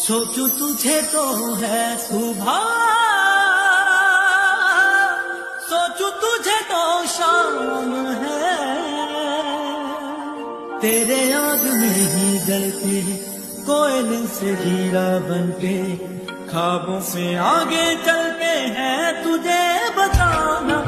सोचूं तुझे तो है सुबह, सोचूं तुझे तो शाम है। तेरे याद में ही जलते कोयल से हीरा बनके, ख्वाबों से आगे चलते हैं तुझे बताना।